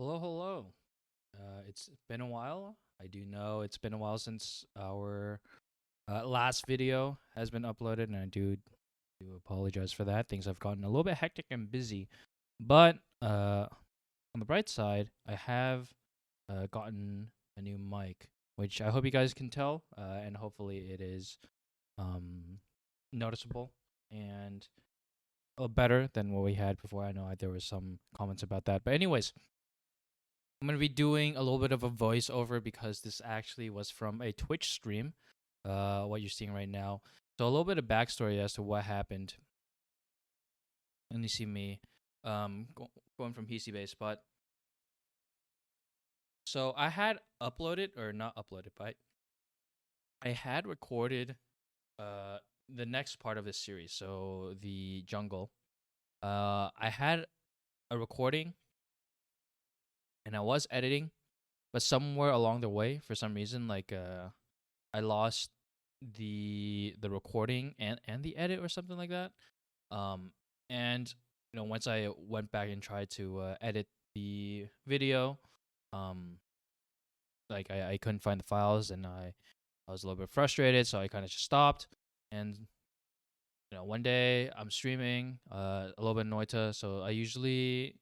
Hello, hello. It's been a while. I do know it's been a while since our last video has been uploaded, and I do apologize for that. Things have gotten a little bit hectic and busy, but on the bright side, I have gotten a new mic, which I hope you guys can tell, and hopefully it is um, noticeable and better than what we had before. I know there was some comments about that, but anyways, I'm gonna be doing a little bit of a voiceover because this actually was from a Twitch stream. What you're seeing right now. So a little bit of backstory as to what happened. And you see me, going from PC base, but so I had uploaded or not uploaded, but I had recorded uh the next part of this series. So the jungle. I had a recording and I was editing, but somewhere along the way, for some reason, I lost the recording and the edit or something like that. Um, and once I went back and tried to edit the video, um, I couldn't find the files, and I was a little bit frustrated, so I kind of just stopped. And one day I'm streaming a little bit Noita, so I usually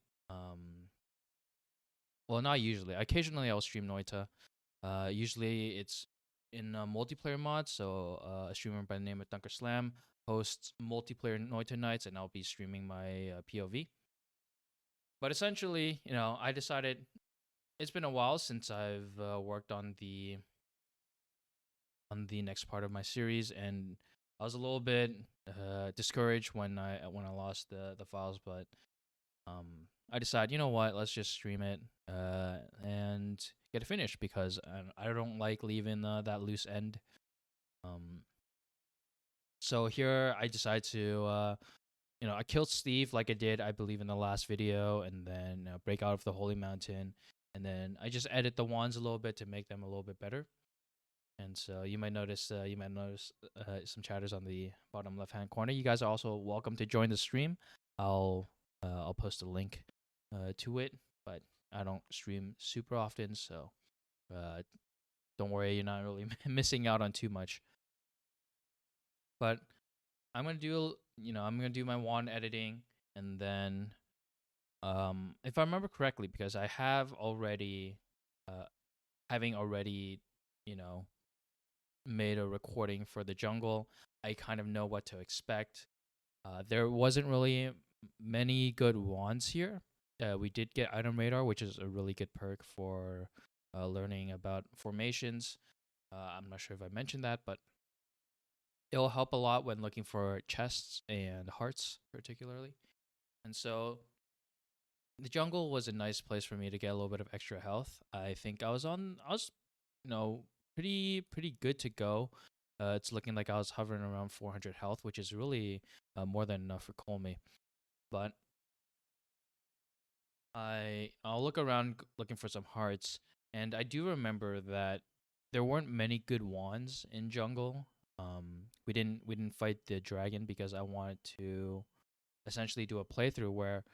well, not usually, occasionally I'll stream Noita. Usually it's in a multiplayer mod. So a streamer by the name of Dunker Slam hosts multiplayer Noita nights, and I'll be streaming my POV. But essentially, I decided it's been a while since I've worked on the next part of my series, and I was a little bit discouraged when I lost the files, but I decided, you know what, let's just stream it and get it finished because I don't like leaving that loose end. Um, so here I decided to, I killed Steve like I did, I believe, in the last video, and then break out of the Holy Mountain, and then I just edit the wands a little bit to make them a little bit better. And so you might notice some chatters on the bottom left hand corner. You guys are also welcome to join the stream. I'll post a link to it, but I don't stream super often, so uh, don't worry, you're not really missing out on too much. But I'm gonna do my wand editing, and then if I remember correctly, because I have already, having already, you know, made a recording for the jungle, I kind of know what to expect. There wasn't really many good wands here. We did get item radar, which is a really good perk for learning about formations. I'm not sure if I mentioned that, but it'll help a lot when looking for chests and hearts, particularly. And so the jungle was a nice place for me to get a little bit of extra health. I think I was, you know, pretty good to go. It's looking like I was hovering around 400 health, which is really more than enough for Kolmi. But I'll look around looking for some hearts, and I do remember that there weren't many good wands in jungle. We didn't fight the dragon because I wanted to essentially do a playthrough where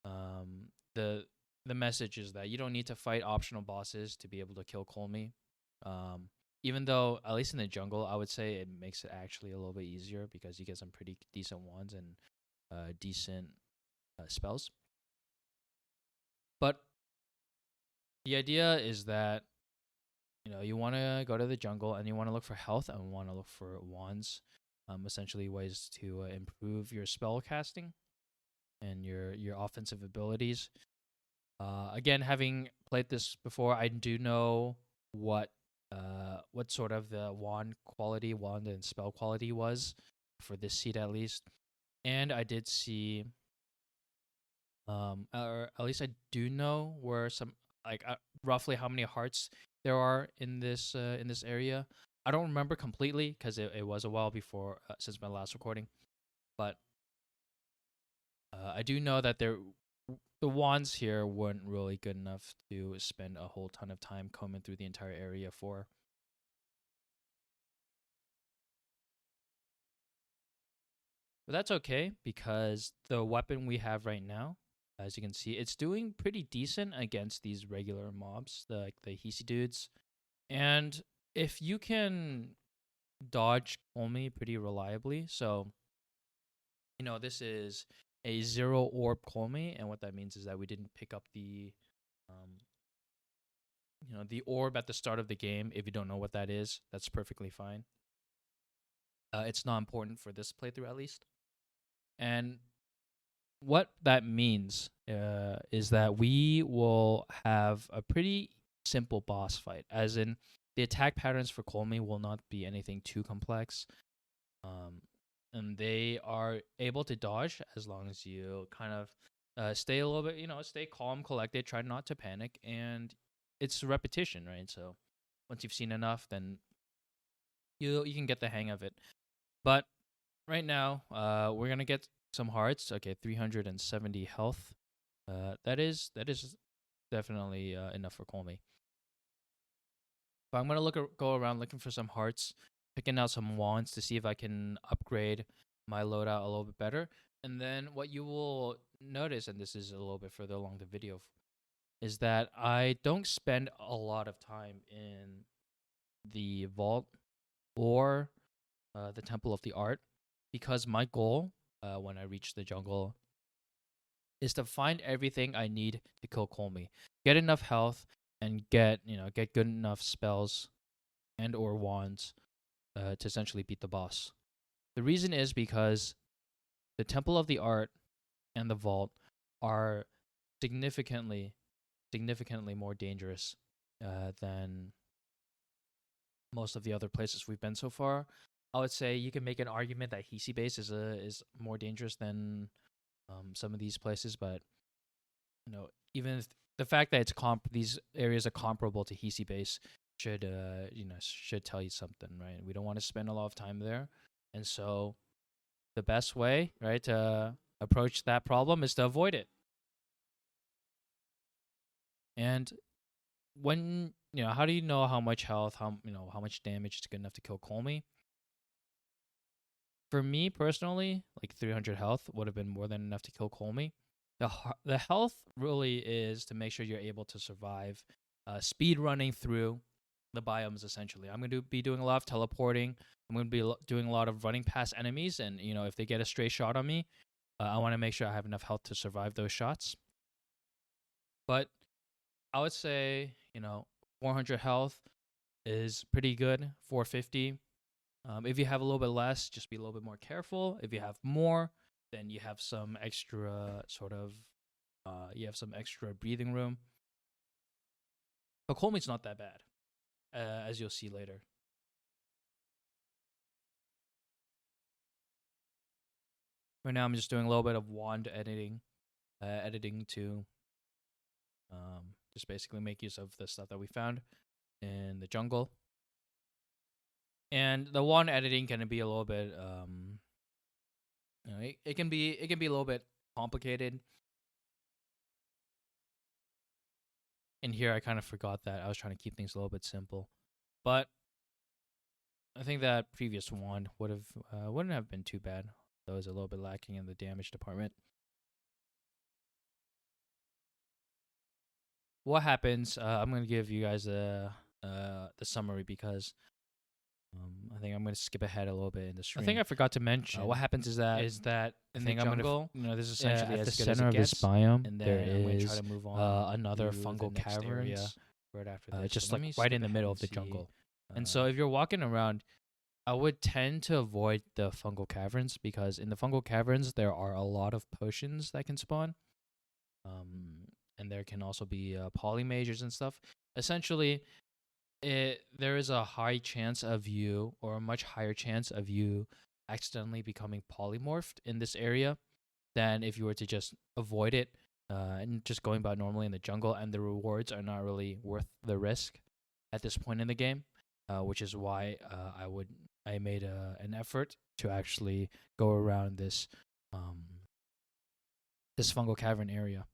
um the the message is that you don't need to fight optional bosses to be able to kill Kolmi. Um, Even though at least in the jungle, I would say it makes it actually a little bit easier because you get some pretty decent wands and decent spells. But the idea is that you want to go to the jungle and you want to look for health and want to look for wands, essentially ways to improve your spell casting and your offensive abilities. Again, having played this before, I do know what sort of the wand and spell quality was for this seed at least, and I did see, or at least I do know where some, roughly how many hearts there are in this area. I don't remember completely because it was a while before since my last recording, but I do know that the wands here weren't really good enough to spend a whole ton of time combing through the entire area for. But that's okay because the weapon we have right now, As you can see, it's doing pretty decent against these regular mobs, like the Hisi dudes. And if you can dodge Kolmi pretty reliably, so this is a zero orb Kolmi, and what that means is that we didn't pick up um, the orb at the start of the game. If you don't know what that is, that's perfectly fine. It's not important for this playthrough, at least. And what that means is that we will have a pretty simple boss fight, as in the attack patterns for Kolmi will not be anything too complex. And they are able to dodge as long as you kind of stay a little bit, stay calm, collected, try not to panic, and it's repetition, right? So once you've seen enough, then you can get the hang of it. But right now, we're gonna get some hearts. Okay, 370 health. That is definitely enough for Kolmi. But I'm gonna go around looking for some hearts, picking out some wands to see if I can upgrade my loadout a little bit better. And then what you will notice, and this is a little bit further along the video, is that I don't spend a lot of time in the vault or the Temple of the Art, because my goal when I reach the jungle is to find everything I need to kill Kolmi, get enough health, and get good enough spells and or wands to essentially beat the boss. The reason is because the Temple of the Art and the Vault are significantly more dangerous than most of the other places we've been so far. I would say you can make an argument that Hisi base is more dangerous than some of these places, but even if the fact that these areas are comparable to Hisi base should should tell you something, right? We don't want to spend a lot of time there, and so the best way, right, to approach that problem is to avoid it. And when how do you know how much health, how much damage is good enough to kill Kolmi? For me personally, like 300 health would have been more than enough to kill Kolmi. The health really is to make sure you're able to survive speed running through the biomes. Essentially, I'm going to be doing a lot of teleporting. I'm going to be doing a lot of running past enemies, and if they get a stray shot on me, I want to make sure I have enough health to survive those shots. But I would say 400 health is pretty good. 450. If you have a little bit less, just be a little bit more careful. If you have more, then you have some extra some extra breathing room. But Kolmi's not that bad, as you'll see later. Right now, I'm just doing a little bit of wand editing to just basically make use of the stuff that we found in the jungle. And the wand editing can be a little bit it can be a little bit complicated. And here I kind of forgot that I was trying to keep things a little bit simple. But I think that previous wand wouldn't have been too bad. Though it was a little bit lacking in the damage department. What happens? I'm gonna give you guys the summary because I think I'm gonna skip ahead a little bit in the stream. I think I forgot to mention. What happens is that in the jungle, this is essentially at as the good center as of it this gets, biome, and then there I'm gonna try is to move on another to fungal the next area caverns, right after this. just So like right in the middle of the see. jungle. And so if you're walking around, I would tend to avoid the fungal caverns because in the fungal caverns there are a lot of potions that can spawn. And there can also be polymages and stuff. Essentially, there is a high chance of you, or a much higher chance of you, accidentally becoming polymorphed in this area than if you were to just avoid it and just going about normally in the jungle. And the rewards are not really worth the risk at this point in the game, which is why I made an effort to actually go around this this fungal cavern area.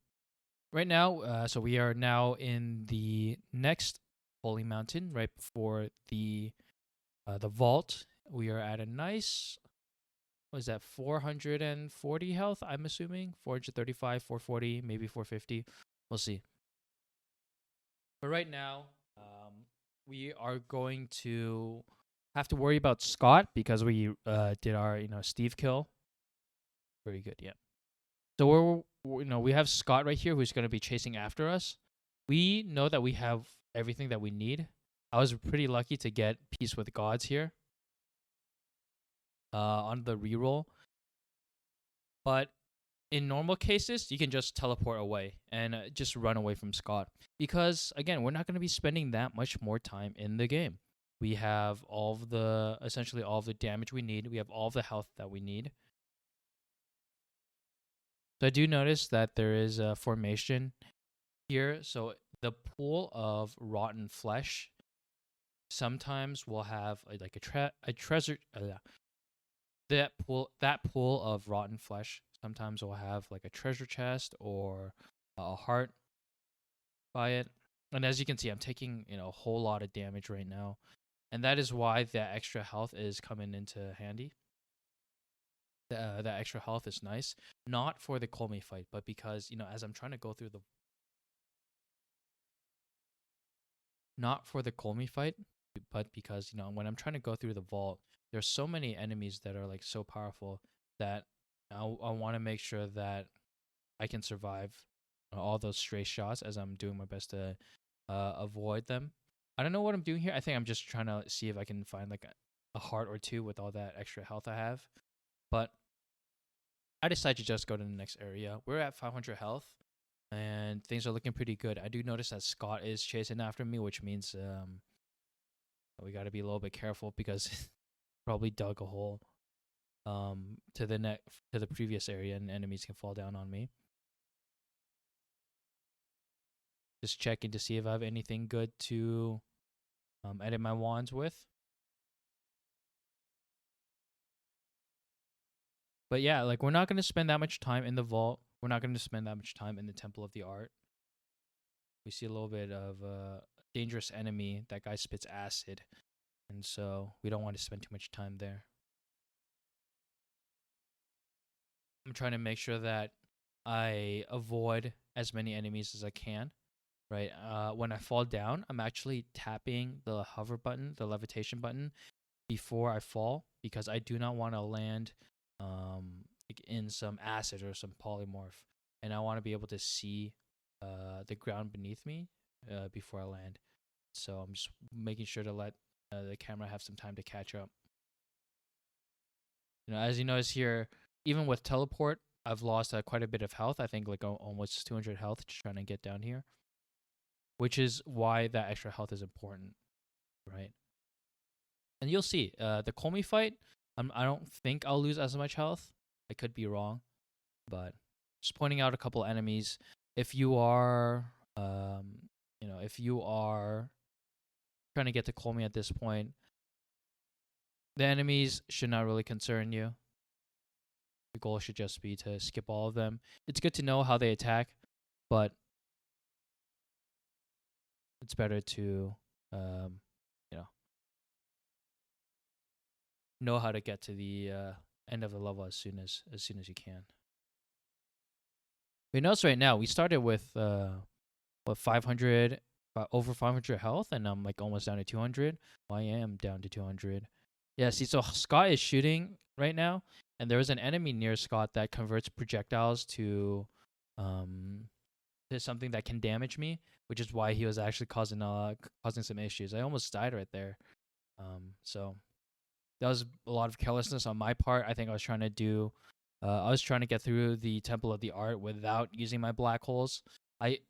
Right now, so we are now in the next holy mountain, right before the vault. We are at a nice what is that, 440 health, I'm assuming. 435, 440, maybe 450. We'll see. But right now, we are going to have to worry about Scott because we did our Steve kill. Very good, yeah. So we have Scott right here who's going to be chasing after us. We know that we have everything that we need. I was pretty lucky to get Peace with Gods here on the reroll. But in normal cases, you can just teleport away and just run away from Scott. Because, again, we're not going to be spending that much more time in the game. We have essentially all of the damage we need. We have all of the health that we need. So I do notice that there is a formation here. So the pool of rotten flesh sometimes will have a treasure. That pool of rotten flesh sometimes will have like a treasure chest or a heart by it. And as you can see, I'm taking a whole lot of damage right now, and that is why that extra health is coming into handy. That extra health is nice, not for the Kolmi fight, but because as I'm trying to go through the not for the Kolmi fight, but because when I'm trying to go through the vault, there's so many enemies that are like so powerful that I want to make sure that I can survive all those stray shots as I'm doing my best to avoid them. I don't know what I'm doing here. I think I'm just trying to see if I can find like a heart or two with all that extra health I have. But I decided to just go to the next area. We're at 500 health, and things are looking pretty good. I do notice that Scott is chasing after me, which means we got to be a little bit careful because probably dug a hole to the previous area, and enemies can fall down on me. Just checking to see if I have anything good to edit my wands with. But yeah, like we're not going to spend that much time in the vault. We're not going to spend that much time in the Temple of the Art. We see a little bit of a dangerous enemy. That guy spits acid, and so we don't want to spend too much time there. I'm trying to make sure that I avoid as many enemies as I can. Right. When I fall down, I'm actually tapping the hover button, the levitation button, before I fall because I do not want to land in some acid or some polymorph, and I want to be able to see the ground beneath me before I land. So I'm just making sure to let the camera have some time to catch up. As you notice here, even with teleport, I've lost quite a bit of health. I think like almost 200 health just trying to get down here, which is why that extra health is important, right? And you'll see the Kolmi fight. I don't think I'll lose as much health. I could be wrong, but just pointing out a couple enemies. If you are, if you are trying to get to Kolmi at this point, the enemies should not really concern you. The goal should just be to skip all of them. It's good to know how they attack, but it's better to, know how to get to the end of the level as soon as you can. But notice right now we started with 500, over 500 health, and I'm like almost down to 200. Well, I am down to 200. Yeah, see, so Scott is shooting right now, and there was an enemy near Scott that converts projectiles to something that can damage me, which is why he was actually causing some issues. I almost died right there. So that was a lot of carelessness on my part. I think I was trying to get through the Temple of the Art without using my black holes.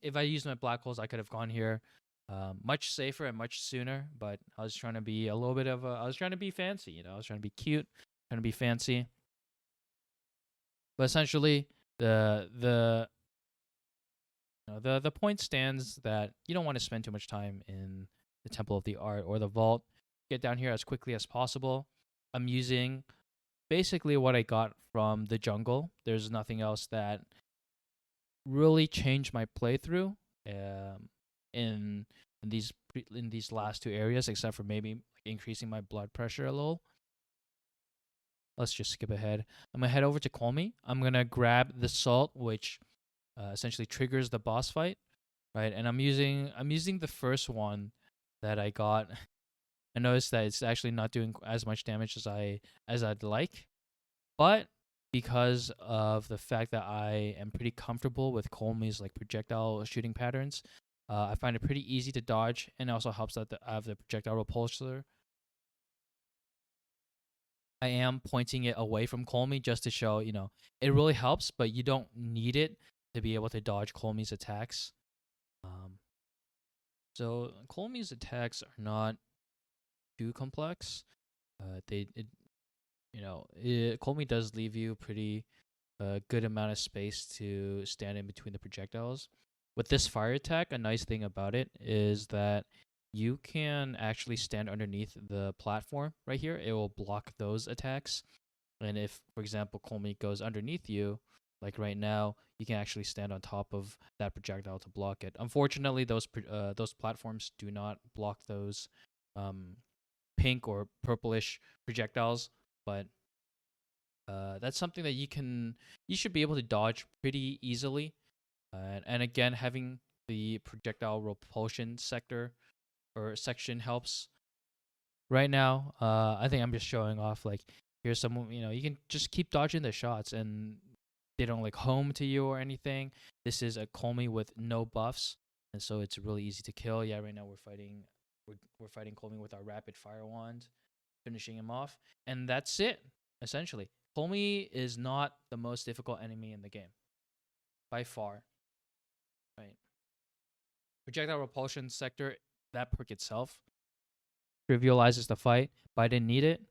If I used my black holes, I could have gone here much safer and much sooner. But I was trying to be I was trying to be fancy. I was trying to be cute, trying to be fancy. But essentially, the point stands that you don't want to spend too much time in the Temple of the Art or the Vault. Get down here as quickly as possible. I'm using basically what I got from the jungle. There's nothing else that really changed my playthrough in these last two areas, except for maybe increasing my blood pressure a little. let's just skip ahead. I'm gonna head over to Kolmi. I'm gonna grab the salt, which essentially triggers the boss fight, right? And I'm using the first one that I got. I noticed that it's actually not doing as much damage as I'd like, but because of the fact that I am pretty comfortable with Colmy's like projectile shooting patterns, I find it pretty easy to dodge, and it also helps that I have the projectile repulsor. I am pointing it away from Kolmi just to show, it really helps, but you don't need it to be able to dodge Kolmi's attacks. Um, so Kolmi's attacks are not too complex. Kolmi does leave you pretty good amount of space to stand in between the projectiles. With this fire attack, a nice thing about it is that you can actually stand underneath the platform right here. It will block those attacks. And if, for example, Kolmi goes underneath you, like right now, you can actually stand on top of that projectile to block it. Unfortunately, those platforms do not block those pink or purplish projectiles, but that's something that you should be able to dodge pretty easily. And again, having the projectile repulsion sector or section helps. Right now, I think I'm just showing off. Like, here's some, you can just keep dodging the shots, and they don't like home to you or anything. This is a Kolmi with no buffs, and so it's really easy to kill. Yeah, right now we're fighting Kolmi with our rapid fire wand, finishing him off, and that's it. Essentially, Kolmi is not the most difficult enemy in the game by far. Right. Projectile repulsion sector, that perk itself trivializes the fight, but I didn't need it.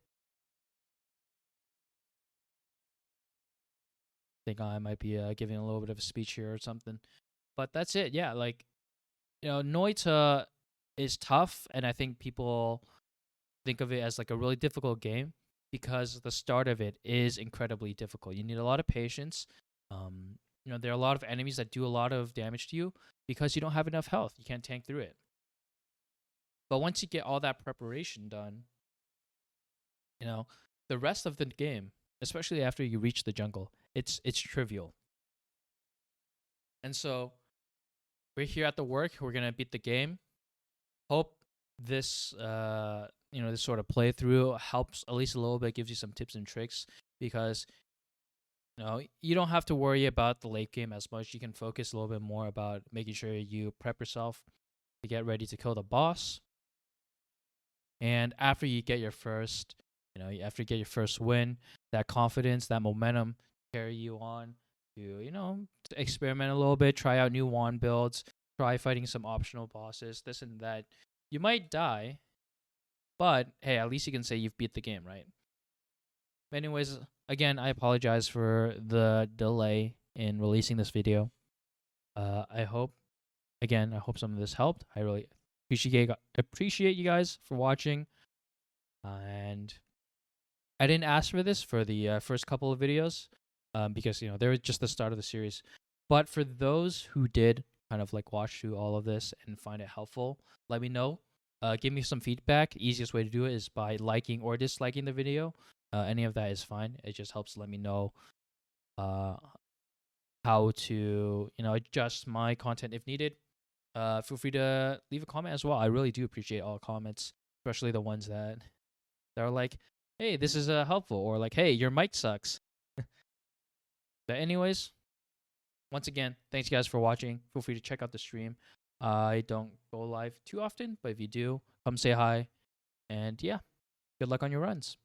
Think I might be giving a little bit of a speech here or something, but that's it. Yeah, like Noita is tough, and I think people think of it as like a really difficult game because the start of it is incredibly difficult. You need a lot of patience. There are a lot of enemies that do a lot of damage to you because you don't have enough health. You can't tank through it. But once you get all that preparation done, the rest of the game, especially after you reach the jungle, it's trivial. And so we're here at the work. We're gonna beat the game. Hope this this sort of playthrough helps at least a little bit, gives you some tips and tricks, because you don't have to worry about the late game as much. You can focus a little bit more about making sure you prep yourself to get ready to kill the boss. And after you get your first win, that confidence, that momentum carry you on to experiment a little bit, try out new wand builds, try fighting some optional bosses, this and that. You might die, but hey, at least you can say you've beat the game, right? Anyways, again, I apologize for the delay in releasing this video. I hope some of this helped. I really appreciate you guys for watching. And I didn't ask for this for the first couple of videos because they were just the start of the series. But for those who did kind of like watch through all of this and find it helpful, let me know. Give me some feedback. Easiest way to do it is by liking or disliking the video. Any of that is fine. It just helps let me know how to adjust my content if needed. Feel free to leave a comment as well. I really do appreciate all comments, especially the ones that are like, hey, this is helpful, or like, hey, your mic sucks. But anyways, once again, thanks guys for watching. Feel free to check out the stream. I don't go live too often, but if you do, come say hi. And yeah, good luck on your runs.